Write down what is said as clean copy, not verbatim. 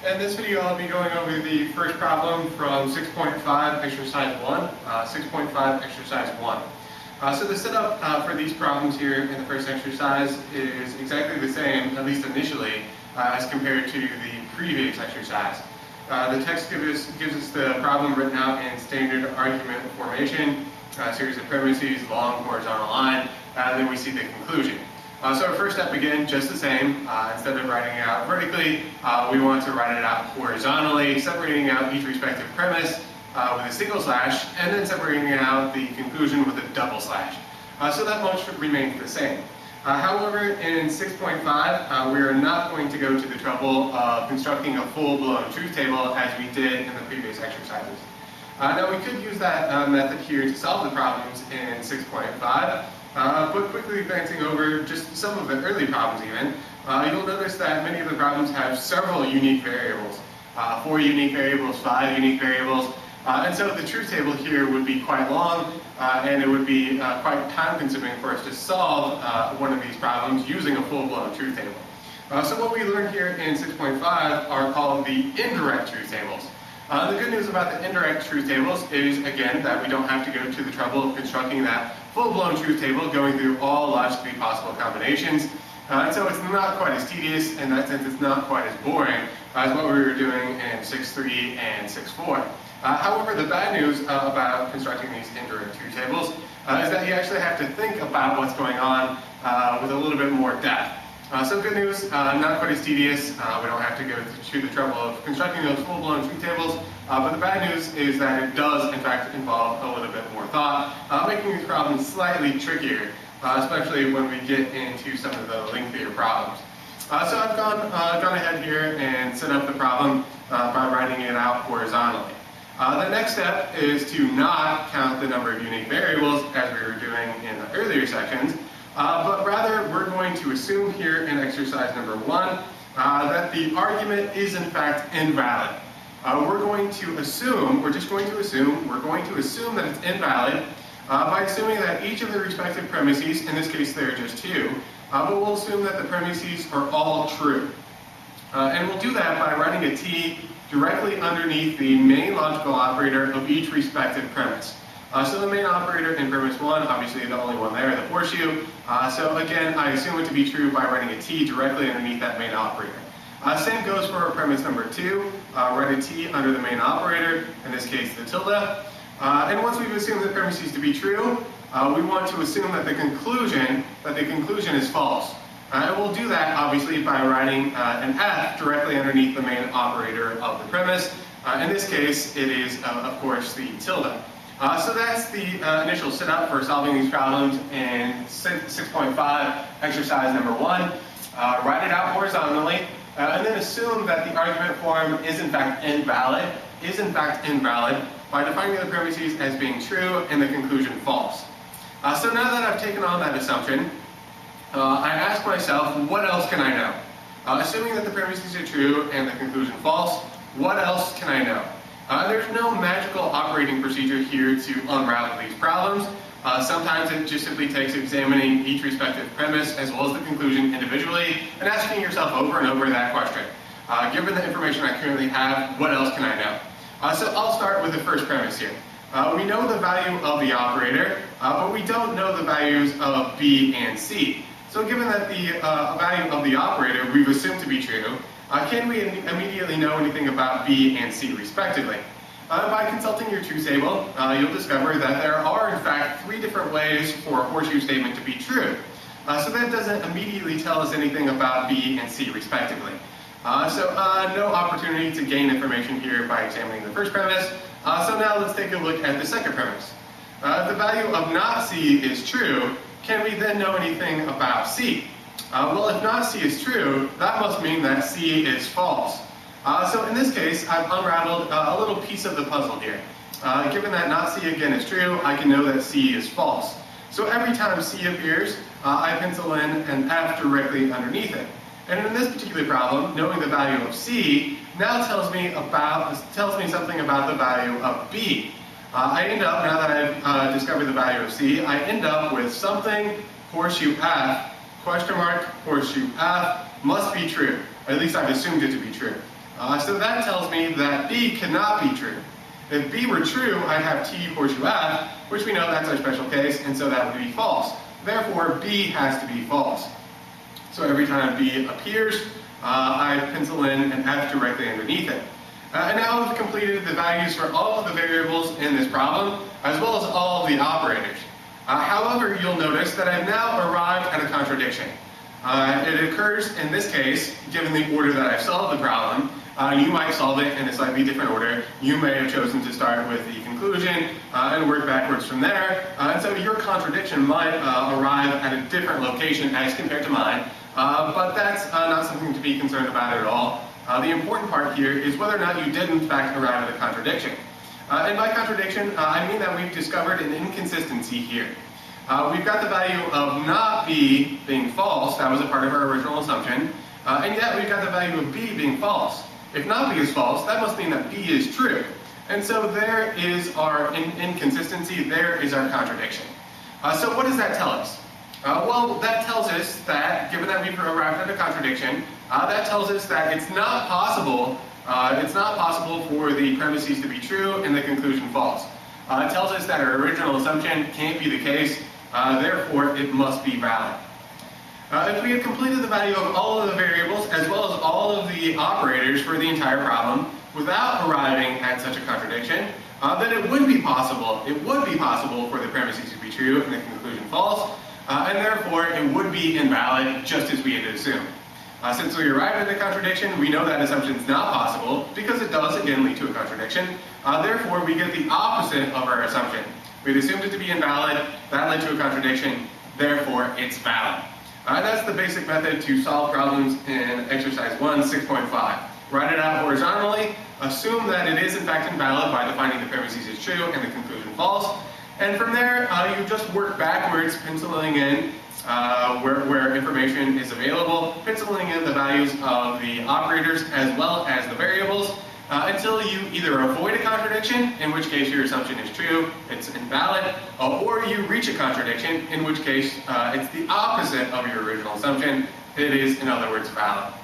In this video, I'll be going over the first problem from 6.5 exercise 1, 6.5 exercise 1. So the setup for these problems here in the first exercise is exactly the same, at least initially, as compared to the previous exercise. The text gives us the problem written out in standard argument formation, a series of premises, long horizontal line, and then we see the conclusion. So our first step, again, just the same. Instead of writing it out vertically, we want to write it out horizontally, separating out each respective premise with a single slash, and then separating out the conclusion with a double slash. So that much remains the same. However, in 6.5, we are not going to go to the trouble of constructing a full-blown truth table as we did in the previous exercises. Now we could use that method here to solve the problems in 6.5. But quickly advancing over just some of the early problems even, you'll notice that many of the problems have several unique variables. 4 unique variables, 5 unique variables, and so the truth table here would be quite long, and it would be quite time consuming for us to solve one of these problems using a full-blown truth table. So what we learned here in 6.5 are called the indirect truth tables. The good news about the indirect truth tables is, again, that we don't have to go to the trouble of constructing that full-blown truth table, going through all logically possible combinations. And so it's not quite as tedious. In that sense, it's not quite as boring as what we were doing in 6.3 and 6.4. However, the bad news about constructing these indirect truth tables is that you actually have to think about what's going on with a little bit more depth. So good news, not quite as tedious. We don't have to go to the trouble of constructing those full-blown truth tables. But the bad news is that it does, in fact, involve a little bit more thought, making these problems slightly trickier, especially when we get into some of the lengthier problems. So I've gone ahead here and set up the problem by writing it out horizontally. The next step is to not count the number of unique variables as we were doing in the earlier sections, but rather we're going to assume here in exercise number 1 that the argument is in fact invalid. We're going to assume that it's invalid by assuming that each of the respective premises, in this case there are just 2, but we'll assume that the premises are all true. And we'll do that by writing a T directly underneath the main logical operator of each respective premise. So the main operator in premise 1, obviously the only one there, the horseshoe. So again, I assume it to be true by writing a T directly underneath that main operator. Same goes for premise number 2. Write a T under the main operator, in this case the tilde. And once we've assumed the premises to be true, we want to assume that the conclusion is false. And we'll do that obviously by writing an F directly underneath the main operator of the premise. In this case, it is of course the tilde. So that's the initial setup for solving these problems in 6.5 exercise number 1. Write it out horizontally, and then assume that the argument form is in fact invalid by defining the premises as being true and the conclusion false. So now that I've taken on that assumption, I ask myself, what else can I know? Assuming that the premises are true and the conclusion false, what else can I know? There's no magical operating procedure here to unravel these problems. Sometimes it just simply takes examining each respective premise as well as the conclusion individually and asking yourself over and over that question. Given the information I currently have, what else can I know? So I'll start with the first premise here. We know the value of the operator, but we don't know the values of B and C. So given that the value of the operator we've assumed to be true, can we immediately know anything about B and C respectively? By consulting your truth table, you'll discover that there are in fact 3 different ways for a horseshoe statement to be true. So that doesn't immediately tell us anything about B and C respectively. So no opportunity to gain information here by examining the first premise. So now let's take a look at the second premise. If the value of not C is true, can we then know anything about C? Well, if not C is true, that must mean that C is false. So in this case, I've unraveled a little piece of the puzzle here. Given that not C again is true, I can know that C is false. So every time C appears, I pencil in an F directly underneath it. And in this particular problem, knowing the value of C now tells me something about the value of B. I end up, now that I've discovered the value of C, I end up with something horseshoe F, question mark, horseshoe F, must be true. Or at least I've assumed it to be true. So that tells me that B cannot be true. If B were true, I'd have T horseshoe F, which we know that's our special case, and so that would be false. Therefore, B has to be false. So every time B appears, I pencil in an F directly underneath it. And now I've completed the values for all of the variables in this problem, as well as all of the operators. However, you'll notice that I've now arrived at a contradiction. It occurs in this case, given the order that I've solved the problem. You might solve it in a slightly different order. You may have chosen to start with the conclusion and work backwards from there. And so your contradiction might arrive at a different location as compared to mine. But that's not something to be concerned about at all. The important part here is whether or not you did in fact arrive at a contradiction. And by contradiction, I mean that we've discovered an inconsistency here. We've got the value of not B being false, that was a part of our original assumption, and yet we've got the value of B being false. If not B is false, that must mean that B is true. And so there is our inconsistency, there is our contradiction. So what does that tell us? Well, that tells us that, given that we've arrived at a contradiction, that tells us that it's not possible for the premises to be true and the conclusion false. It tells us that our original assumption can't be the case, therefore it must be valid. If we had completed the value of all of the variables as well as all of the operators for the entire problem without arriving at such a contradiction, then it would be possible for the premises to be true and the conclusion false, and therefore it would be invalid just as we had assumed. Since we arrived at a contradiction, we know that assumption is not possible because it does again lead to a contradiction. Therefore, we get the opposite of our assumption. We'd assumed it to be invalid, that led to a contradiction, therefore it's valid. That's the basic method to solve problems in exercise 1, 6.5. Write it out horizontally, assume that it is in fact invalid by defining the premises as true and the conclusion false, and from there you just work backwards, penciling in where information is available, penciling in the values of the operators as well as the variables, until you either avoid a contradiction, in which case your assumption is true, it's invalid, or you reach a contradiction, in which case it's the opposite of your original assumption, it is, in other words, valid.